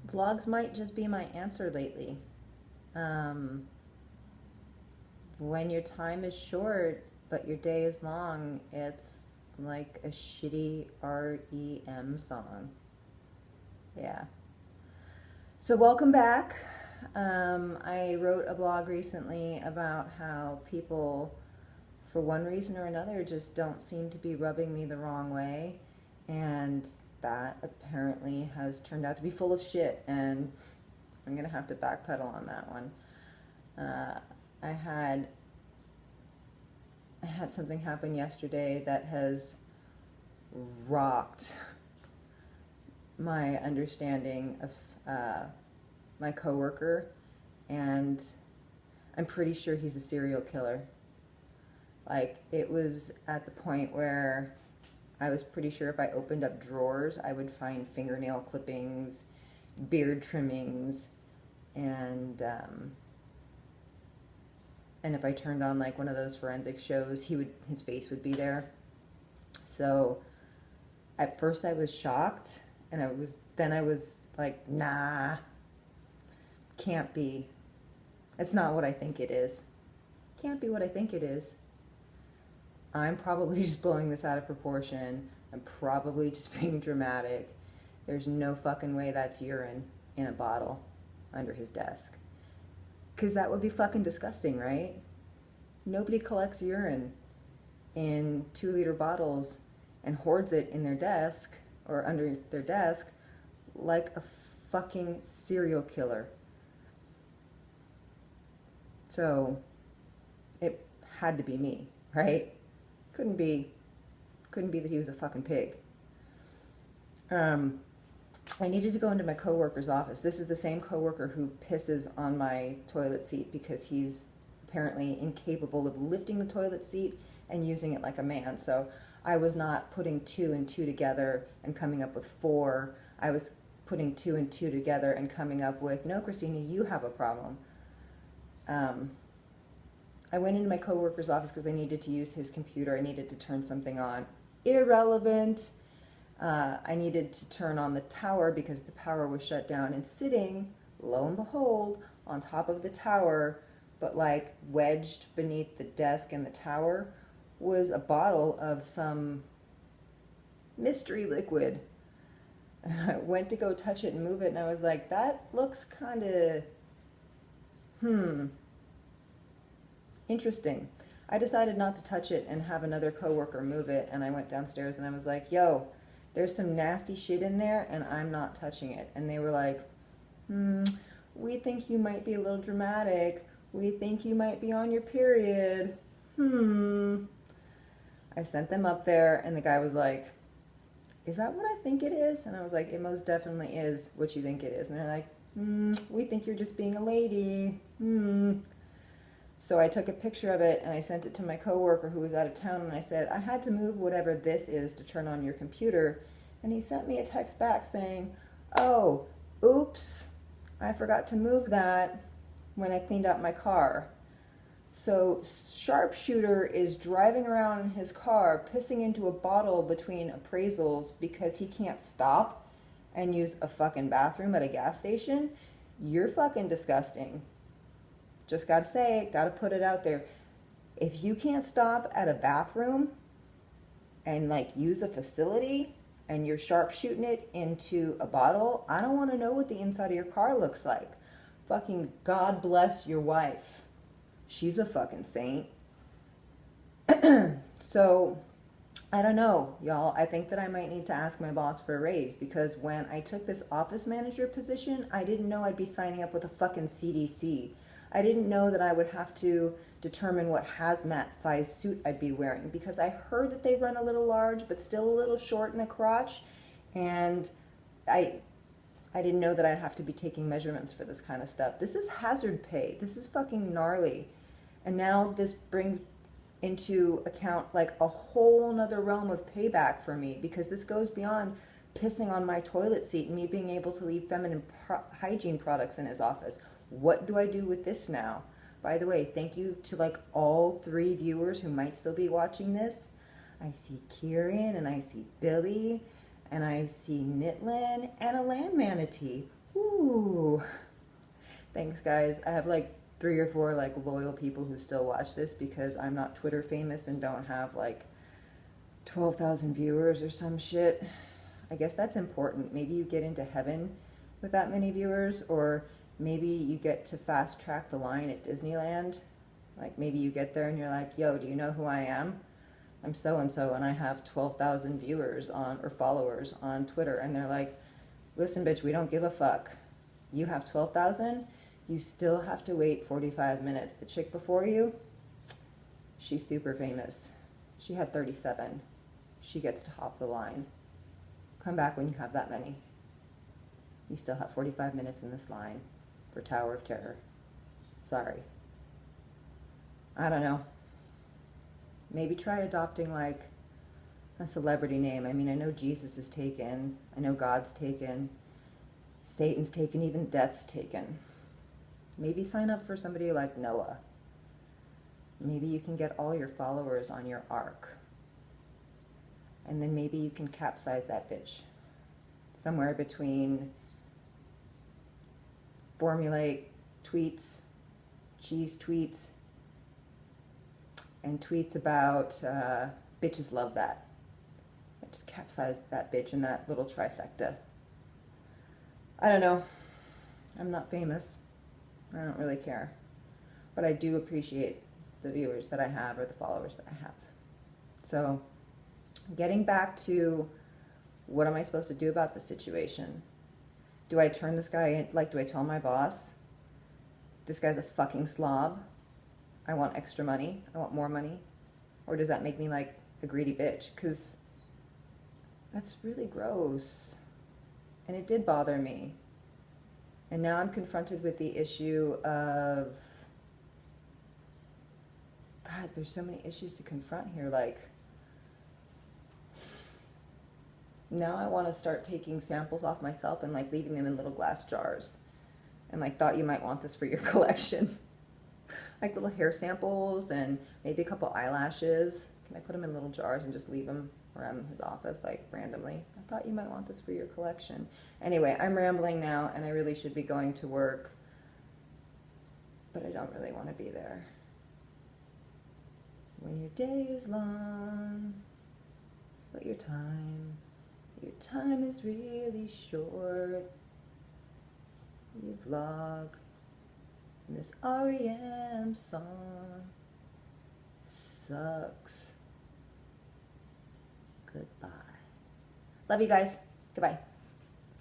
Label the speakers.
Speaker 1: Vlogs might just be my answer lately. When your time is short but your day is long, it's like a shitty REM song. Yeah. So, welcome back. I wrote a blog recently about how people, for one reason or another, just don't seem to be rubbing me the wrong way. And that apparently has turned out to be full of shit. And I'm going to have to backpedal on that one. Uh, I had I had something happen yesterday that has rocked my understanding of my coworker, and I'm pretty sure he's a serial killer. Like, it was at the point where I was pretty sure if I opened up drawers, I would find fingernail clippings, beard trimmings, and and if I turned on like one of those forensic shows, his face would be there. So at first I was shocked, and I was like, nah, can't be. It's not what I think it is. Can't be what I think it is. I'm probably just blowing this out of proportion. I'm probably just being dramatic. There's no fucking way that's urine in a bottle under his desk. Because that would be fucking disgusting, right? Nobody collects urine in 2-liter bottles and hoards it in their desk or under their desk like a fucking serial killer. So it had to be me, right? Couldn't be that he was a fucking pig. I needed to go into my coworker's office. This is the same coworker who pisses on my toilet seat because he's apparently incapable of lifting the toilet seat and using it like a man. So I was not putting 2 and 2 together and coming up with 4. I was putting 2 and 2 together and coming up with, no, Christina, you have a problem. I went into my coworker's office because I needed to use his computer. I needed to turn something on. Irrelevant. I needed to turn on the tower because the power was shut down, and sitting, lo and behold, on top of the tower, but like wedged beneath the desk and the tower, was a bottle of some mystery liquid. And I went to go touch it and move it, and I was like, that looks kind of, interesting. I decided not to touch it and have another coworker move it, and I went downstairs and I was like, yo, there's some nasty shit in there and I'm not touching it. And they were like, we think you might be a little dramatic. We think you might be on your period. I sent them up there, and the guy was like, is that what I think it is? And I was like, it most definitely is what you think it is. And they're like, we think you're just being a lady. So I took a picture of it and I sent it to my coworker who was out of town, and I said, I had to move whatever this is to turn on your computer. And he sent me a text back saying, oh, oops, I forgot to move that when I cleaned out my car. So Sharpshooter is driving around in his car, pissing into a bottle between appraisals because he can't stop and use a fucking bathroom at a gas station. You're fucking disgusting. Just gotta say it, gotta put it out there. If you can't stop at a bathroom and like use a facility and you're sharpshooting it into a bottle, I don't want to know what the inside of your car looks like. Fucking God bless your wife. She's a fucking saint. So, I don't know, y'all. I think that I might need to ask my boss for a raise, because when I took this office manager position, I didn't know I'd be signing up with a fucking CDC. I didn't know that I would have to determine what hazmat size suit I'd be wearing, because I heard that they run a little large but still a little short in the crotch, and I didn't know that I'd have to be taking measurements for this kind of stuff. This is hazard pay. This is fucking gnarly. And now this brings into account like a whole nother realm of payback for me, because this goes beyond pissing on my toilet seat and me being able to leave feminine hygiene products in his office. What do I do with this now? By the way, thank you to like all 3 viewers who might still be watching this. I see Kieran, and I see Billy, and I see Nitlin, and a land manatee. Ooh. Thanks, guys. I have like 3 or 4 like loyal people who still watch this because I'm not Twitter famous and don't have like 12,000 viewers or some shit. I guess that's important. Maybe you get into heaven with that many viewers, or maybe you get to fast track the line at Disneyland. Like maybe you get there and you're like, yo, do you know who I am? I'm so and so and I have 12,000 viewers on or followers on Twitter, and they're like, listen bitch, we don't give a fuck. You have 12,000, you still have to wait 45 minutes. The chick before you, she's super famous. She had 37. She gets to hop the line. Come back when you have that many. You still have 45 minutes in this line for Tower of Terror. Sorry. I don't know. Maybe try adopting like a celebrity name. I mean, I know Jesus is taken. I know God's taken. Satan's taken. Even death's taken. Maybe sign up for somebody like Noah. Maybe you can get all your followers on your ark. And then maybe you can capsize that bitch. Somewhere between formulaic tweets, cheese tweets, and tweets about bitches love that. I just capsize that bitch in that little trifecta. I don't know. I'm not famous. I don't really care. But I do appreciate the viewers that I have or the followers that I have. So, getting back to what am I supposed to do about the situation? Do I turn this guy in, like, do I tell my boss, this guy's a fucking slob? I want extra money. I want more money. Or does that make me like a greedy bitch? Because that's really gross. And it did bother me. And now I'm confronted with the issue of, God, there's so many issues to confront here. Like, now I want to start taking samples off myself and like leaving them in little glass jars. And like, thought you might want this for your collection. Like little hair samples and maybe a couple eyelashes. Can I put them in little jars and just leave them around his office like randomly? I thought you might want this for your collection. Anyway, I'm rambling now and I really should be going to work, but I don't really want to be there. When your day is long, but your time is really short. You vlog. And this REM song sucks. Goodbye. Love you guys. Goodbye.